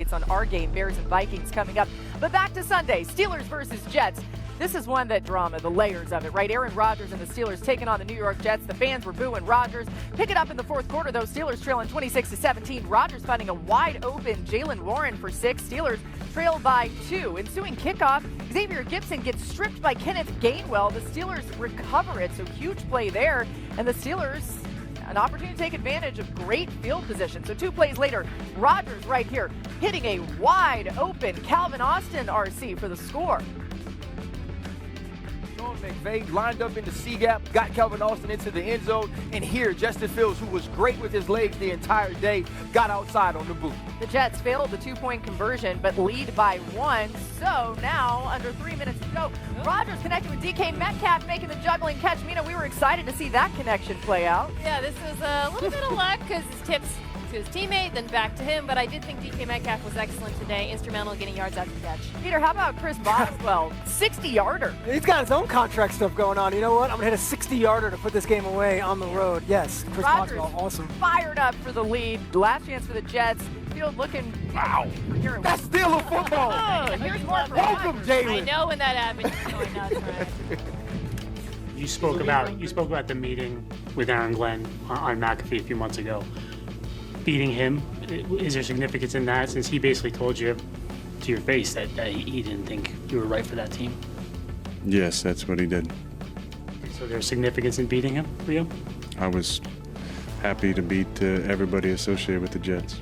highlights on our game, Bears and Vikings, coming up. But back to Sunday, Steelers versus Jets. This is one that drama, the layers of it, right? Aaron Rodgers and the Steelers taking on the New York Jets. The fans were booing Rodgers. Pick it up in the fourth quarter, though. Steelers trailing 26-17. Rodgers finding a wide-open Jaylen Warren for 6. Steelers trail by 2. Ensuing kickoff, Xavier Gipson gets stripped by Kenneth Gainwell. The Steelers recover it, so huge play there. And the Steelers, an opportunity to take advantage of great field position. So 2 plays later, Rodgers right here hitting a wide-open Calvin Austin RC for the score. McVay lined up in the C-gap, got Calvin Austin into the end zone, and here Justin Fields, who was great with his legs the entire day, got outside on the boot. The Jets failed the 2-point conversion, but lead by 1. So now, under 3 minutes to go, Rodgers connected with DK Metcalf, making the juggling catch. Mina, we were excited to see that connection play out. Yeah, this was a little bit of luck because his tips to his teammate, then back to him, but I did think DK Metcalf was excellent today, instrumental in getting yards after the catch. Peter, how about Chris Boswell? 60-yarder. He's got his own contract stuff going on. You know what? I'm going to hit a 60-yarder to put this game away on the road. Yes, Chris Rodgers Boswell, awesome. Fired up for the lead. Last chance for the Jets. Field looking. Wow. That's still a football. Oh, here's more for Welcome, Rodgers. Jaylen. I know when that happens, it's going nuts, right? You spoke about the meeting with Aaron Glenn on McAfee a few months ago. Beating him, is there significance in that, since he basically told you to your face that he didn't think you were right for that team? Yes, that's what he did. So there's significance in beating him for you? I was happy to beat everybody associated with the Jets.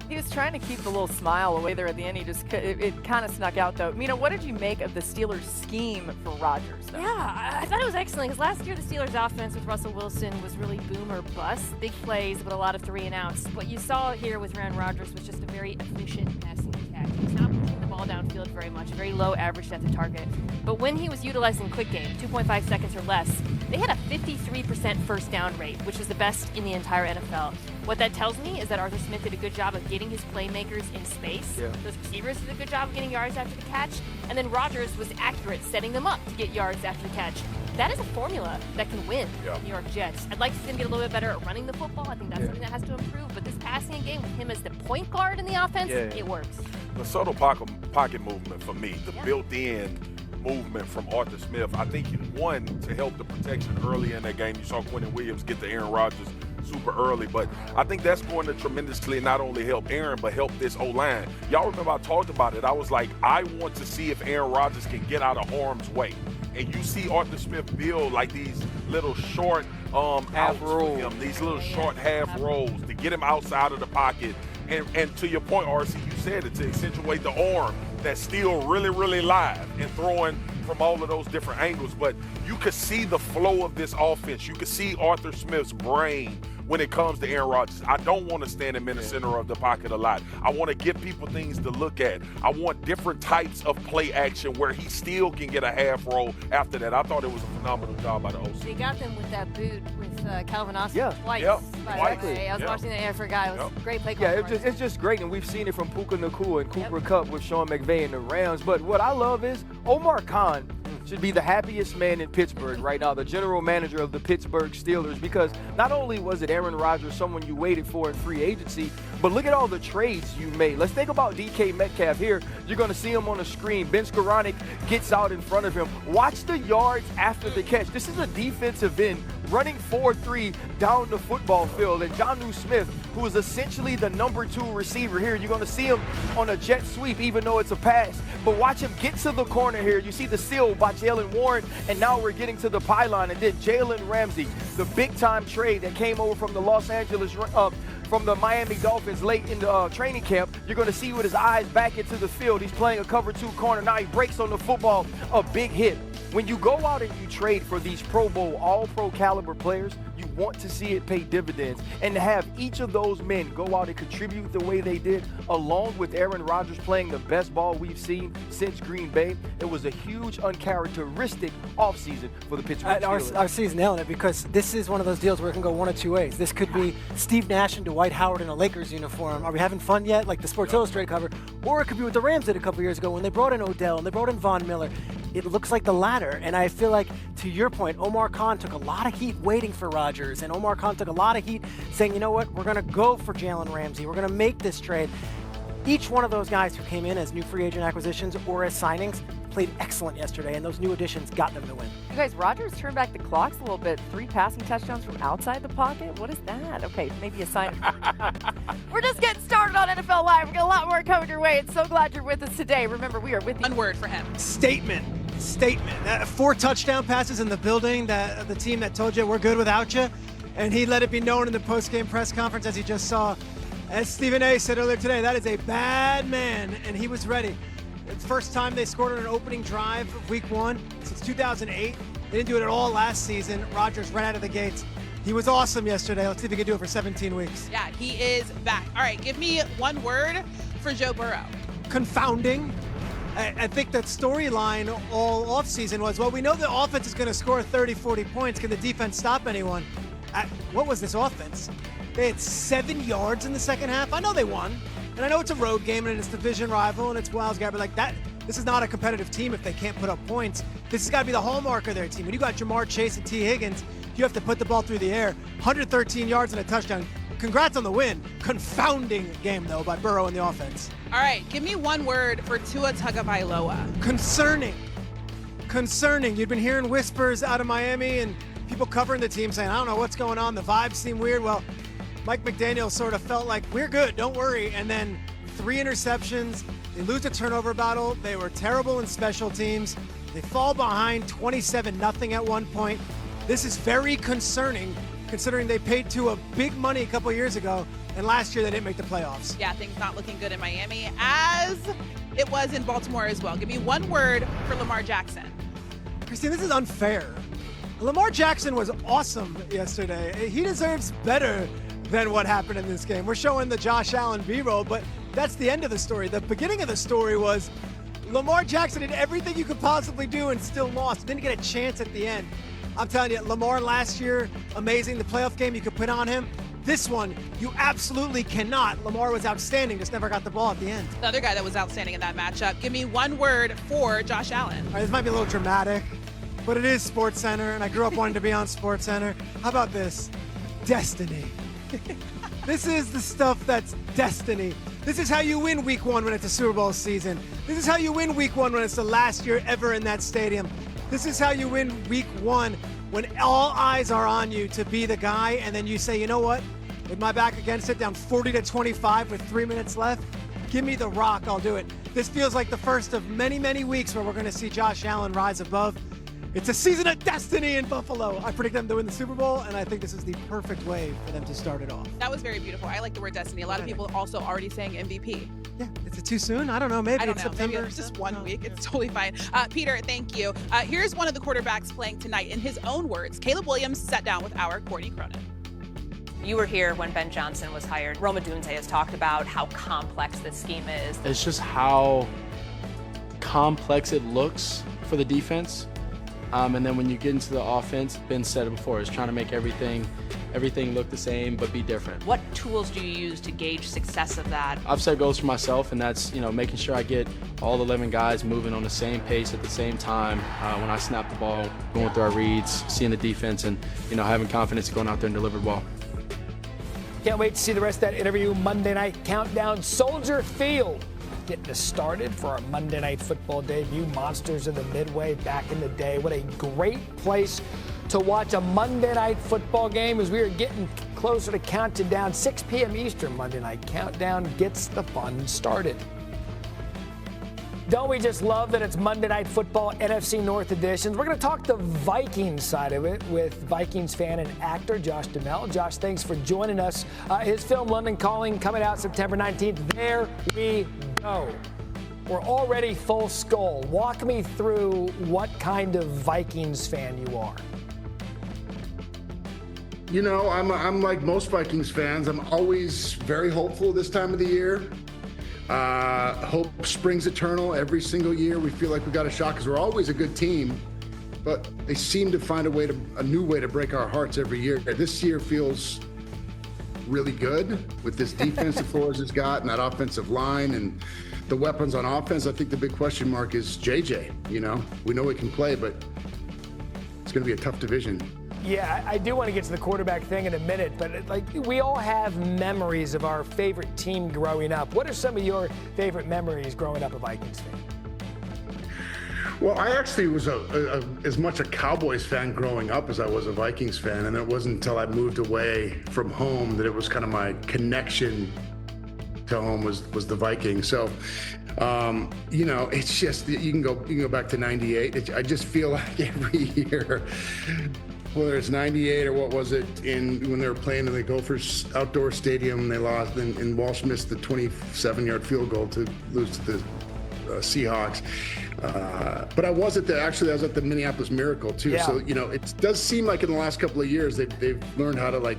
He was trying to keep the little smile away there at the end. It kind of snuck out, though. Mina, what did you make of the Steelers' scheme for Rodgers, though? Yeah, I thought it was excellent because last year the Steelers' offense with Russell Wilson was really boom or bust. Big plays, but a lot of 3-and-outs. What you saw here with Aaron Rodgers was just a very efficient passing attack. He was not pushing the ball downfield very much, very low average depth of target. But when he was utilizing quick game, 2.5 seconds or less, they had a 53% first down rate, which was the best in the entire NFL. What that tells me is that Arthur Smith did a good job of getting his playmakers in space. Yeah. Those receivers did a good job of getting yards after the catch. And then Rodgers was accurate setting them up to get yards after the catch. That is a formula that can win the New York Jets. I'd like to see them get a little bit better at running the football. I think that's something that has to improve. But this passing game with him as the point guard in the offense, it works. The subtle pocket movement for me, the built-in movement from Arthur Smith, I think one, to help the protection early in that game. You saw Quentin Williams get to Aaron Rodgers super early, but I think that's going to tremendously not only help Aaron, but help this O-line. Y'all remember I talked about it. I was like, I want to see if Aaron Rodgers can get out of harm's way. And you see Arthur Smith build like these little short half rolls, these little short half rolls to get him outside of the pocket. And to your point, RC, you said it, to accentuate the arm that's still really, really live and throwing from all of those different angles. But you could see the flow of this offense. You could see Arthur Smith's brain when it comes to Aaron Rodgers. I don't want to stand him in the center of the pocket a lot. I want to give people things to look at. I want different types of play action where he still can get a half roll after that. I thought it was a phenomenal job by the OC. They got them with that boot with Calvin Austin twice. By the way. I was watching that for a guy. It was a great play call. Yeah, it's just great, and we've seen it from Puka Nacua and Cooper Kupp with Sean McVay and the Rams. But what I love is Omar Khan should be the happiest man in Pittsburgh right now, the general manager of the Pittsburgh Steelers, because not only was it Aaron Rodgers, someone you waited for in free agency, but look at all the trades you made. Let's think about DK Metcalf here. You're going to see him on the screen. Ben Skoranek gets out in front of him. Watch the yards after the catch. This is a defensive end running 4-3 down the football field. And Jonnu Smith, who is essentially the number 2 receiver here, you're going to see him on a jet sweep, even though it's a pass. But watch him get to the corner here. You see the seal by Jaylen Warren, and now we're getting to the pylon. And then Jalen Ramsey, the big-time trade that came over from the from the Miami Dolphins late in the training camp. You're going to see with his eyes back into the field. He's playing a cover 2 corner. Now he breaks on the football, a big hit. When you go out and you trade for these Pro Bowl, all-pro caliber players, you want to see it pay dividends. And to have each of those men go out and contribute the way they did, along with Aaron Rodgers playing the best ball we've seen since Green Bay, it was a huge, uncharacteristic offseason for the Pittsburgh Steelers. RC's nailing it, because this is one of those deals where it can go one of two ways. This could be Steve Nash and Dwight Howard in a Lakers uniform. Are we having fun yet? Like the Sports Illustrated cover. Or it could be what the Rams did a couple years ago when they brought in Odell and they brought in Von Miller. it looks like the latter. And I feel like, to your point, Omar Khan took a lot of heat waiting for Rodgers, and Omar Khan took a lot of heat saying, you know what, we're going to go for Jalen Ramsey. We're going to make this trade. Each one of those guys who came in as new free agent acquisitions or as signings played excellent yesterday, and those new additions got them the win. You guys, Rodgers turned back the clocks a little bit. 3 passing touchdowns from outside the pocket. What is that? Okay, maybe a sign. We're just getting started on NFL Live. We've got a lot more coming your way. And so glad you're with us today. Remember, we are with you. One word for him. Statement. 4 touchdown passes in the building, the team that told you we're good without you. And he let it be known in the post-game press conference, as he just saw. As Stephen A. said earlier today, that is a bad man, and he was ready. It's the first time they scored on an opening drive of week 1 since 2008. They didn't do it at all last season. Rodgers right out of the gates. He was awesome yesterday. Let's see if he can do it for 17 weeks. Yeah, he is back. All right, give me one word for Joe Burrow. Confounding. I think that storyline all offseason was, well, we know the offense is going to score 30, 40 points. Can the defense stop anyone? What was this offense? They had 7 yards in the second half. I know they won. And I know it's a road game and it's division rival and it's Wiles guy, but like that, this is not a competitive team if they can't put up points. This has got to be the hallmark of their team. When you got Jamar Chase and T. Higgins, you have to put the ball through the air. 113 yards and a touchdown. Congrats on the win. Confounding game, though, by Burrow and the offense. All right, give me one word for Tua Tagovailoa. Concerning. Concerning. You'd been hearing whispers out of Miami and people covering the team saying, I don't know what's going on. The vibes seem weird. Well, Mike McDaniel sort of felt like, we're good, don't worry. And then 3 interceptions. They lose a turnover battle. They were terrible in special teams. They fall behind 27-0 at one point. This is very concerning, considering they paid Tua big money a couple years ago, and last year they didn't make the playoffs. Yeah, things not looking good in Miami, as it was in Baltimore as well. Give me one word for Lamar Jackson. Christine, this is unfair. Lamar Jackson was awesome yesterday. He deserves better than what happened in this game. We're showing the Josh Allen B-roll, but that's the end of the story. The beginning of the story was Lamar Jackson did everything you could possibly do and still lost. Didn't get a chance at the end. I'm telling you, Lamar last year, amazing. The playoff game you could put on him. This one, you absolutely cannot. Lamar was outstanding, just never got the ball at the end. The other guy that was outstanding in that matchup. Give me one word for Josh Allen. All right, this might be a little dramatic, but it is SportsCenter, and I grew up wanting to be on SportsCenter. How about this? Destiny. This is the stuff that's destiny. This is how you win week 1 when it's a Super Bowl season. This is how you win week 1 when it's the last year ever in that stadium. This is how you win week 1 when all eyes are on you to be the guy, and then you say, you know what? With my back against it, down 40-25 with 3 minutes left, give me the rock, I'll do it. This feels like the first of many, many weeks where we're going to see Josh Allen rise above. It's a season of destiny in Buffalo. I predict them to win the Super Bowl, and I think this is the perfect way for them to start it off. That was very beautiful. I like the word destiny. A lot of people also already saying MVP. Yeah, is it too soon? I don't know. Maybe I don't it's know. September. Maybe it's just 1 week. It's totally fine. Peter, thank you. Here's one of the quarterbacks playing tonight. In his own words, Caleb Williams sat down with our Courtney Cronin. You were here when Ben Johnson was hired. Roma Dunze has talked about how complex this scheme is. It's just how complex it looks for the defense. And then when you get into the offense, Ben said it before, it's trying to make everything look the same but be different. What tools do you use to gauge success of that? I've set goals for myself, and that's making sure I get all 11 guys moving on the same pace at the same time. When I snap the ball, going through our reads, seeing the defense, and having confidence going out there and deliver the ball. Can't wait to see the rest of that interview. Monday Night Countdown, Soldier Field. Getting us started for our Monday Night Football debut. Monsters of the Midway back in the day. What a great place to watch a Monday Night Football game as we are getting closer to counting down. 6 p.m. Eastern, Monday Night Countdown gets the fun started. Don't we just love that it's Monday Night Football NFC North editions? We're going to talk the Vikings side of it with Vikings fan and actor Josh Duhamel. Josh, thanks for joining us. His film London Calling coming out September 19th. There we go. We're already full skull. Walk me through what kind of Vikings fan you are. I'm like most Vikings fans. I'm always very hopeful this time of the year. Hope springs eternal every single year. We feel like we got a shot because we're always a good team, but they seem to find a new way to break our hearts every year. This year feels really good with this defense that Flores has got and that offensive line and the weapons on offense. I think the big question mark is JJ. You know, we know he can play, but it's going to be a tough division. Yeah, I do want to get to the quarterback thing in a minute, but like we all have memories of our favorite team growing up. What are some of your favorite memories growing up a Vikings fan? Well, I actually was as much a Cowboys fan growing up as I was a Vikings fan, and it wasn't until I moved away from home that it was kind of my connection to home was the Vikings. So, you know, it's just you can go back to '98. I just feel like every year, whether it's '98 or what was it when they were playing in the Gophers outdoor stadium, they lost, and Walsh missed the 27-yard field goal to lose to the Seahawks. But I was at the Minneapolis Miracle too. Yeah. So, you know, it does seem like in the last couple of years they've learned how to like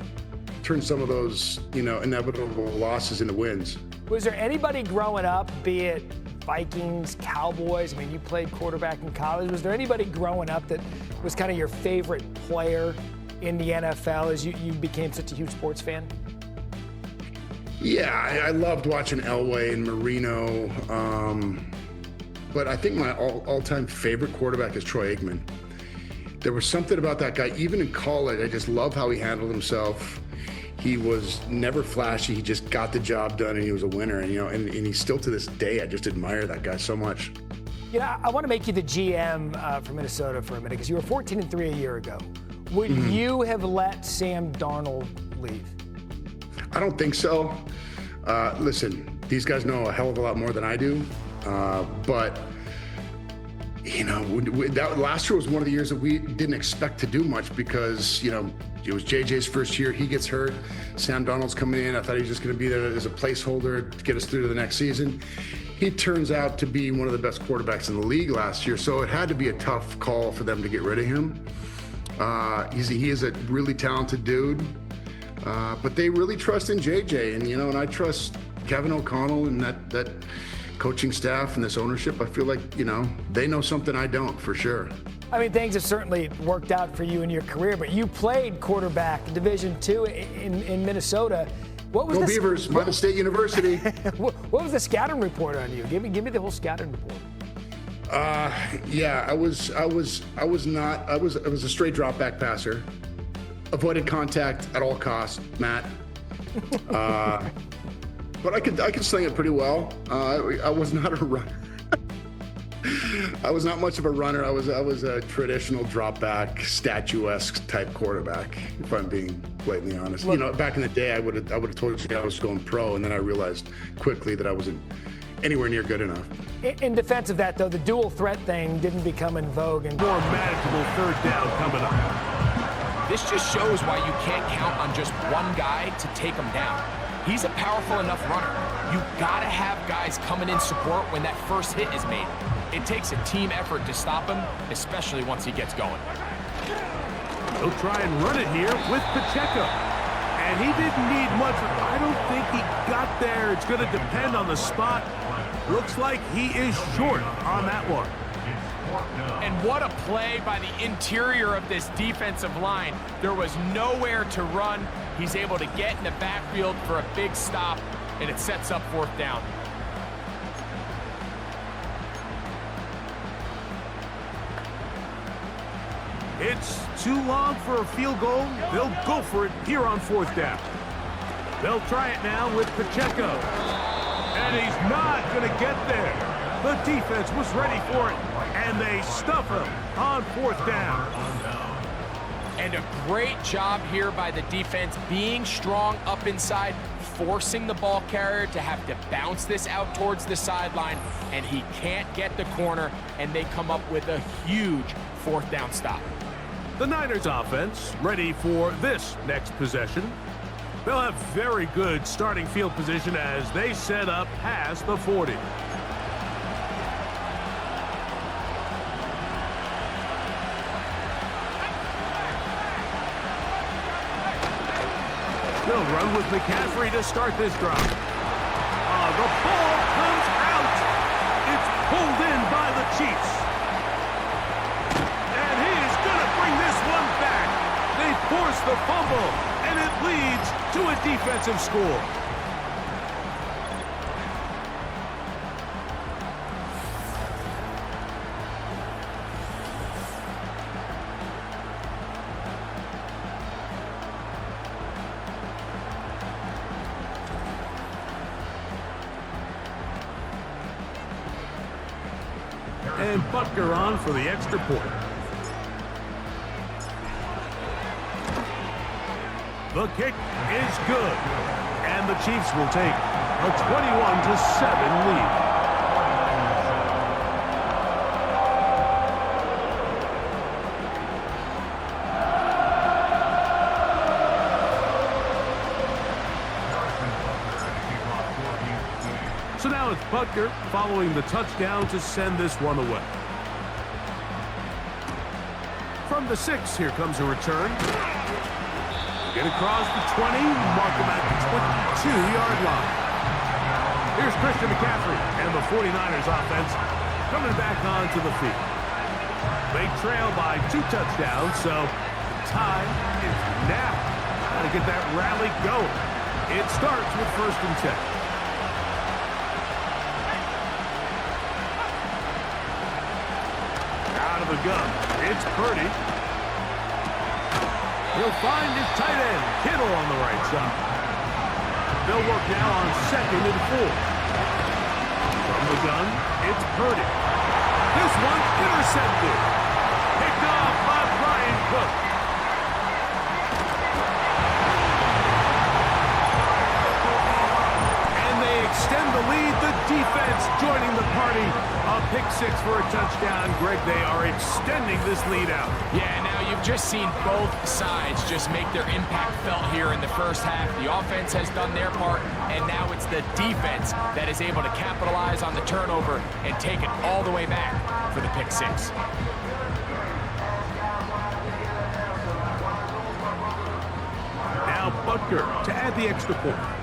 turn some of those, you know, inevitable losses into wins. Was there anybody growing up, be it Vikings, Cowboys? I mean, you played quarterback in college. Was there anybody growing up that was kind of your favorite player in the NFL as you became such a huge sports fan? Yeah, I loved watching Elway and Marino. But I think my all-time favorite quarterback is Troy Aikman. There was something about that guy, even in college. I just love how he handled himself. He was never flashy. He just got the job done, and he was a winner. And you know, and he's still to this day. I just admire that guy so much. You know, I want to make you the GM for Minnesota for a minute because you were 14-3 a year ago. Would you have let Sam Darnold leave? I don't think so. Listen, these guys know a hell of a lot more than I do. But, you know, that last year was one of the years that we didn't expect to do much because, you know, it was JJ's first year. He gets hurt. Sam Darnold's coming in. I thought he was just going to be there as a placeholder to get us through to the next season. He turns out to be one of the best quarterbacks in the league last year, so it had to be a tough call for them to get rid of him. He is a really talented dude, but they really trust in JJ, and, you know, and I trust Kevin O'Connell and that coaching staff and this ownership. I feel like, you know, they know something I don't, for sure. I mean, things have certainly worked out for you in your career, but you played quarterback in Division II in Minnesota. What was Go Beavers, Minnesota State University. What was the scouting report on you? Give me the whole scouting report. Yeah, I was a straight drop back passer. Avoided contact at all costs, Matt. But I could sling it pretty well. I was not a runner. I was not much of a runner. I was a traditional drop back, statuesque type quarterback, if I'm being blatantly honest. Look, you know, back in the day, I would have told you I was going pro, and then I realized quickly that I wasn't anywhere near good enough. In defense of that, though, the dual threat thing didn't become in vogue. And more manageable third down coming up. This just shows why you can't count on just one guy to take him down. He's a powerful enough runner. You gotta have guys coming in support when that first hit is made. It takes a team effort to stop him, especially once he gets going. He'll try and run it here with Pacheco. And he didn't need much. I don't think he got there. It's gonna depend on the spot. Looks like he is short on that one. And what a play by the interior of this defensive line. There was nowhere to run. He's able to get in the backfield for a big stop, and it sets up fourth down. It's too long for a field goal. They'll go for it here on fourth down. They'll try it now with Pacheco. And he's not going to get there. The defense was ready for it, and they stuff him on fourth down. And a great job here by the defense, being strong up inside, forcing the ball carrier to have to bounce this out towards the sideline, and he can't get the corner, and they come up with a huge fourth down stop. The Niners offense ready for this next possession. They'll have very good starting field position as they set up past the 40. They'll run with McCaffrey to start this drive. The ball comes out. It's pulled in by the Chiefs. And he is going to bring this one back. They force the fumble, and it leads to a defensive score. And Butker on for the extra point. The kick is good. And the Chiefs will take a 21-7 lead. So now it's Butker following the touchdown to send this one away. From the 6, here comes a return. Get across the 20, mark him at the 22-yard line. Here's Christian McCaffrey and the 49ers offense coming back onto the field. They trail by 2 touchdowns, so the time is now. Got to get that rally going. It starts with 1st and 10. Out of the gun, it's Purdy. He'll find his tight end, Kittle, on the right side. They'll work now on 2nd and 4. From the gun, it's Purdy. This one intercepted. Picked off by Brian Cook. And they extend the lead. The defense joining the party. A pick 6 for a touchdown. Greg, they are extending this lead out. Yeah, now you've just seen both sides just make their impact felt here in the first half. The offense has done their part, and now it's the defense that is able to capitalize on the turnover and take it all the way back for the pick 6. Now Butker to add the extra point.